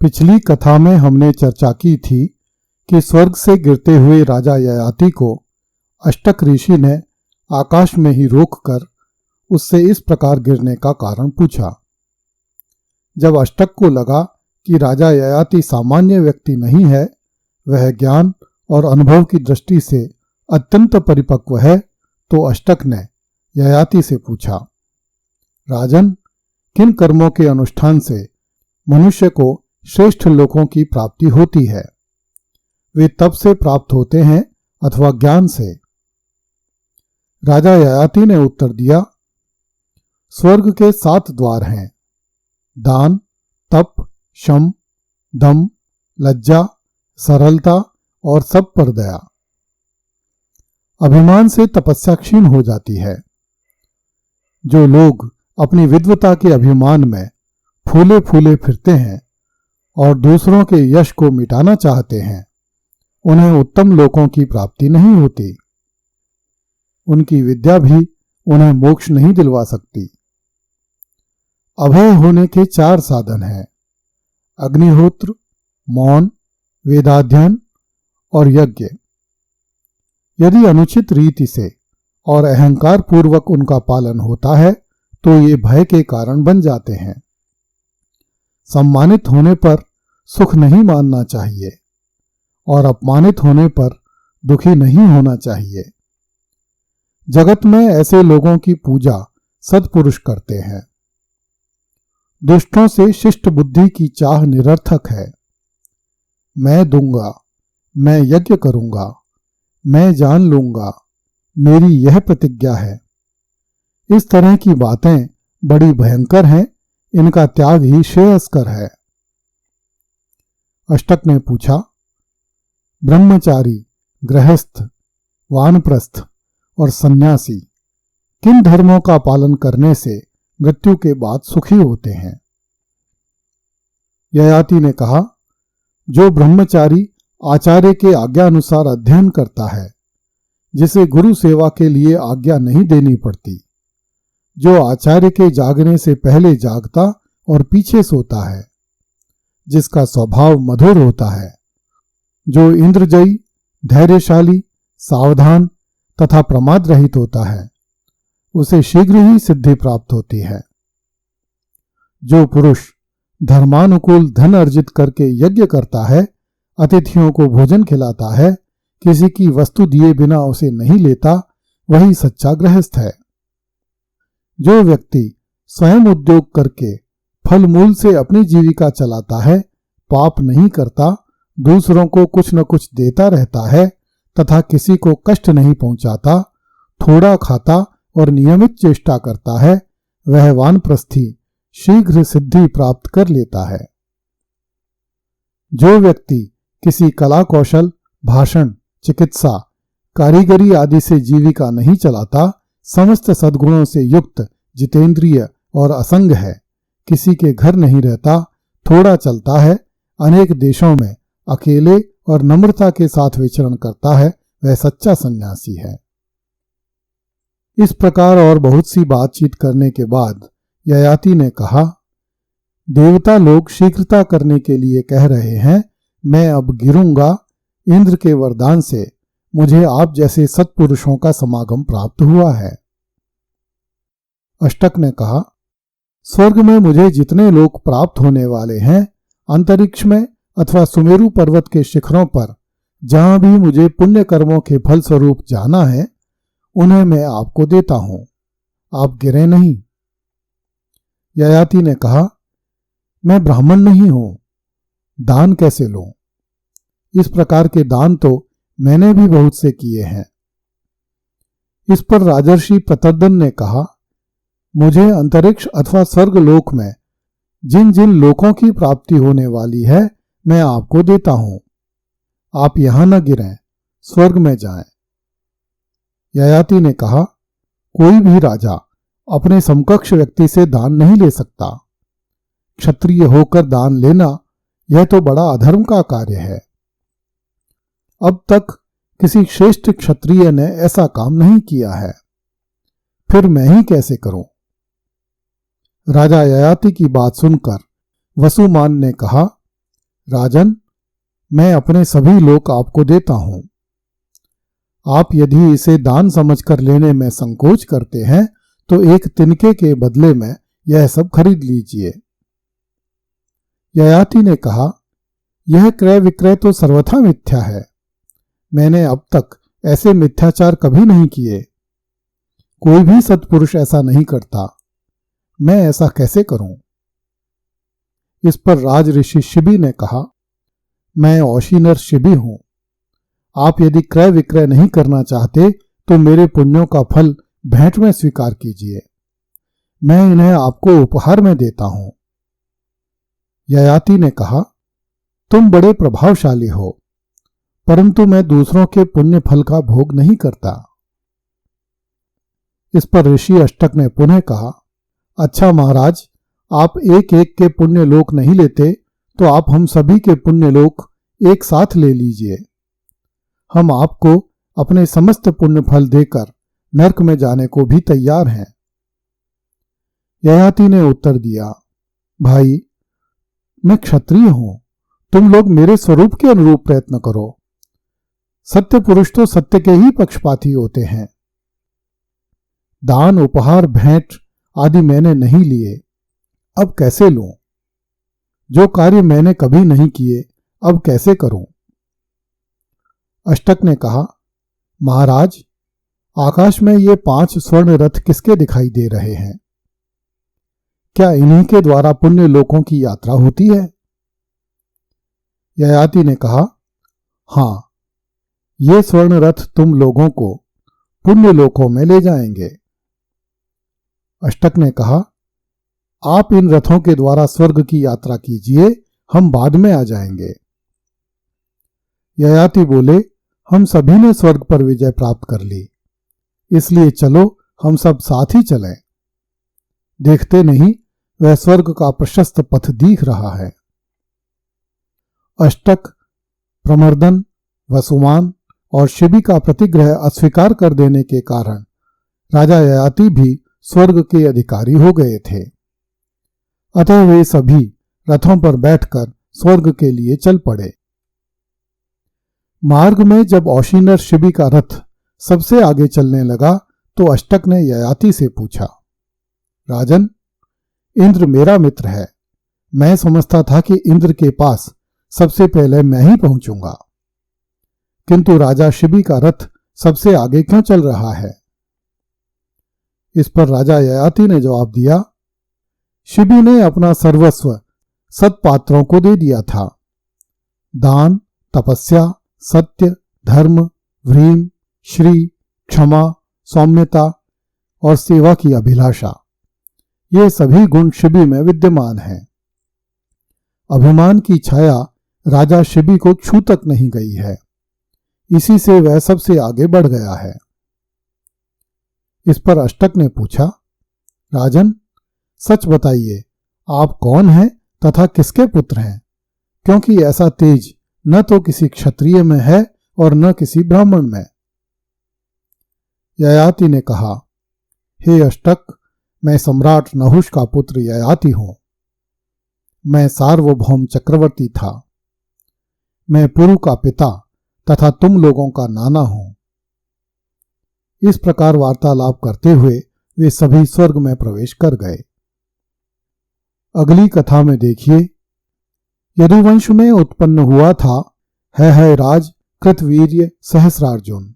पिछली कथा में हमने चर्चा की थी कि स्वर्ग से गिरते हुए राजा ययाति को अष्टक ऋषि ने आकाश में ही रोककर उससे इस प्रकार गिरने का कारण पूछा। जब अष्टक को लगा कि राजा ययाति सामान्य व्यक्ति नहीं है, वह ज्ञान और अनुभव की दृष्टि से अत्यंत परिपक्व है, तो अष्टक ने ययाति से पूछा, राजन, किन कर्मों के अनुष्ठान से मनुष्य को श्रेष्ठ लोकों की प्राप्ति होती है? वे तप से प्राप्त होते हैं अथवा ज्ञान से? राजा ययाति ने उत्तर दिया, स्वर्ग के 7 द्वार हैं, दान, तप, शम, दम, लज्जा, सरलता और सब पर दया। अभिमान से तपस्या क्षीण हो जाती है। जो लोग अपनी विद्वता के अभिमान में फूले फूले फिरते हैं और दूसरों के यश को मिटाना चाहते हैं, उन्हें उत्तम लोकों की प्राप्ति नहीं होती। उनकी विद्या भी उन्हें मोक्ष नहीं दिलवा सकती। अभय होने के 4 साधन हैं, अग्निहोत्र, मौन, वेदाध्ययन और यज्ञ। यदि अनुचित रीति से और अहंकार पूर्वक उनका पालन होता है तो ये भय के कारण बन जाते हैं। सम्मानित होने पर सुख नहीं मानना चाहिए और अपमानित होने पर दुखी नहीं होना चाहिए। जगत में ऐसे लोगों की पूजा सत्पुरुष करते हैं। दुष्टों से शिष्ट बुद्धि की चाह निरर्थक है। मैं दूंगा, मैं यज्ञ करूंगा, मैं जान लूंगा, मेरी यह प्रतिज्ञा है। इस तरह की बातें बड़ी भयंकर हैं, इनका त्याग ही श्रेयस्कर है। अष्टक ने पूछा, ब्रह्मचारी, गृहस्थ, वानप्रस्थ और सन्यासी किन धर्मों का पालन करने से मृत्यु के बाद सुखी होते हैं? ययाति ने कहा, जो ब्रह्मचारी आचार्य के आज्ञा अनुसार अध्ययन करता है, जिसे गुरु सेवा के लिए आज्ञा नहीं देनी पड़ती, जो आचार्य के जागने से पहले जागता और पीछे सोता है, जिसका स्वभाव मधुर होता है, जो इंद्रजयी, धैर्यशाली, सावधान तथा प्रमाद रहित होता है, उसे शीघ्र ही सिद्धि प्राप्त होती है। जो पुरुष धर्मानुकूल धन अर्जित करके यज्ञ करता है, अतिथियों को भोजन खिलाता है, किसी की वस्तु दिए बिना उसे नहीं लेता, वही सच्चा गृहस्थ है। जो व्यक्ति स्वयं उद्योग करके फल मूल से अपनी जीविका चलाता है, पाप नहीं करता, दूसरों को कुछ न कुछ देता रहता है तथा किसी को कष्ट नहीं पहुंचाता, थोड़ा खाता और नियमित चेष्टा करता है, वह वानप्रस्थी शीघ्र सिद्धि प्राप्त कर लेता है। जो व्यक्ति किसी कला कौशल, भाषण, चिकित्सा, कारीगरी आदि से जीविका नहीं चलाता, समस्त सद्गुणों से युक्त, जितेंद्रिय और असंग है, किसी के घर नहीं रहता, थोड़ा चलता है, अनेक देशों में अकेले और नम्रता के साथ विचरण करता है, वह सच्चा सन्यासी है। इस प्रकार और बहुत सी बातचीत करने के बाद ययाति ने कहा, देवता लोग शीघ्रता करने के लिए कह रहे हैं, मैं अब गिरूंगा। इंद्र के वरदान से मुझे आप जैसे सत्पुरुषों का समागम प्राप्त हुआ है। अष्टक ने कहा, स्वर्ग में मुझे जितने लोक प्राप्त होने वाले हैं, अंतरिक्ष में अथवा सुमेरु पर्वत के शिखरों पर जहां भी मुझे पुण्य कर्मों के फल स्वरूप जाना है, उन्हें मैं आपको देता हूं, आप गिरे नहीं। ययाति ने कहा, मैं ब्राह्मण नहीं हूं, दान कैसे लूं? इस प्रकार के दान तो मैंने भी बहुत से किए हैं। इस पर राजर्षि प्रतर्दन ने कहा, मुझे अंतरिक्ष अथवा स्वर्ग लोक में जिन जिन लोकों की प्राप्ति होने वाली है, मैं आपको देता हूं। आप यहां न गिरें, स्वर्ग में जाएं। ययाति ने कहा, कोई भी राजा अपने समकक्ष व्यक्ति से दान नहीं ले सकता। क्षत्रिय होकर दान लेना यह तो बड़ा अधर्म का कार्य है। अब तक किसी श्रेष्ठ क्षत्रिय ने ऐसा काम नहीं किया है, फिर मैं ही कैसे करूं? राजा ययाति की बात सुनकर वसुमान ने कहा, राजन, मैं अपने सभी लोक आपको देता हूं। आप यदि इसे दान समझकर लेने में संकोच करते हैं तो एक तिनके के बदले में यह सब खरीद लीजिए। ययाति ने कहा, यह क्रय विक्रय तो सर्वथा मिथ्या है। मैंने अब तक ऐसे मिथ्याचार कभी नहीं किए। कोई भी सत्पुरुष ऐसा नहीं करता। मैं ऐसा कैसे करूं? इस पर राज ऋषि शिबी ने कहा, मैं औशीनर शिबी हूं। आप यदि क्रय विक्रय नहीं करना चाहते तो मेरे पुण्यों का फल भेंट में स्वीकार कीजिए। मैं इन्हें आपको उपहार में देता हूं। ययाति ने कहा, तुम बड़े प्रभावशाली हो, परंतु मैं दूसरों के पुण्य फल का भोग नहीं करता। इस पर ऋषि अष्टक ने पुनः कहा, अच्छा महाराज, आप एक एक के पुण्य लोक नहीं लेते तो आप हम सभी के पुण्य लोक एक साथ ले लीजिए। हम आपको अपने समस्त पुण्य फल देकर नरक में जाने को भी तैयार हैं। ययाति ने उत्तर दिया, भाई, मैं क्षत्रिय हूं। तुम लोग मेरे स्वरूप के अनुरूप प्रयत्न करो। सत्य पुरुष तो सत्य के ही पक्षपाती होते हैं। दान, उपहार, भेंट आदि मैंने नहीं लिए, अब कैसे लूं? जो कार्य मैंने कभी नहीं किए, अब कैसे करूं? अष्टक ने कहा, महाराज, आकाश में ये 5 स्वर्ण रथ किसके दिखाई दे रहे हैं? क्या इन्हीं के द्वारा पुण्य लोकों की यात्रा होती है? ययाति ने कहा, हां, ये स्वर्ण रथ तुम लोगों को पुण्य लोकों में ले जाएंगे। अष्टक ने कहा, आप इन रथों के द्वारा स्वर्ग की यात्रा कीजिए, हम बाद में आ जाएंगे। ययाति बोले, हम सभी ने स्वर्ग पर विजय प्राप्त कर ली, इसलिए चलो हम सब साथ ही चलें। देखते नहीं वह स्वर्ग का प्रशस्त पथ दिख रहा है। अष्टक, प्रमर्दन, वसुमान और शिबी का प्रतिग्रह अस्वीकार कर देने के कारण राजा ययाति भी स्वर्ग के अधिकारी हो गए थे। अतः वे सभी रथों पर बैठकर स्वर्ग के लिए चल पड़े। मार्ग में जब औशीनर शिबी का रथ सबसे आगे चलने लगा तो अष्टक ने ययाति से पूछा, राजन, इंद्र मेरा मित्र है। मैं समझता था कि इंद्र के पास सबसे पहले मैं ही पहुंचूंगा, किंतु राजा शिबी का रथ सबसे आगे क्यों चल रहा है? इस पर राजा ययाति ने जवाब दिया, शिबी ने अपना सर्वस्व सत्पात्रों को दे दिया था। दान, तपस्या, सत्य, धर्म, व्रीम, श्री, क्षमा, सौम्यता और सेवा की अभिलाषा, ये सभी गुण शिबी में विद्यमान हैं। अभिमान की छाया राजा शिबी को छू तक नहीं गई है, इसी से वह सबसे आगे बढ़ गया है। इस पर अष्टक ने पूछा, राजन, सच बताइए, आप कौन हैं तथा किसके पुत्र हैं? क्योंकि ऐसा तेज न तो किसी क्षत्रिय में है और न किसी ब्राह्मण में। ययाति ने कहा, हे अष्टक, मैं सम्राट नहुष का पुत्र ययाति हूं। मैं सार्वभौम चक्रवर्ती था। मैं पुरु का पिता तथा तुम लोगों का नाना हूं। इस प्रकार वार्तालाप करते हुए वे सभी स्वर्ग में प्रवेश कर गए। अगली कथा में देखिए, यदुवंश में उत्पन्न हुआ था है राज कृतवीर्य सहस्रार्जुन।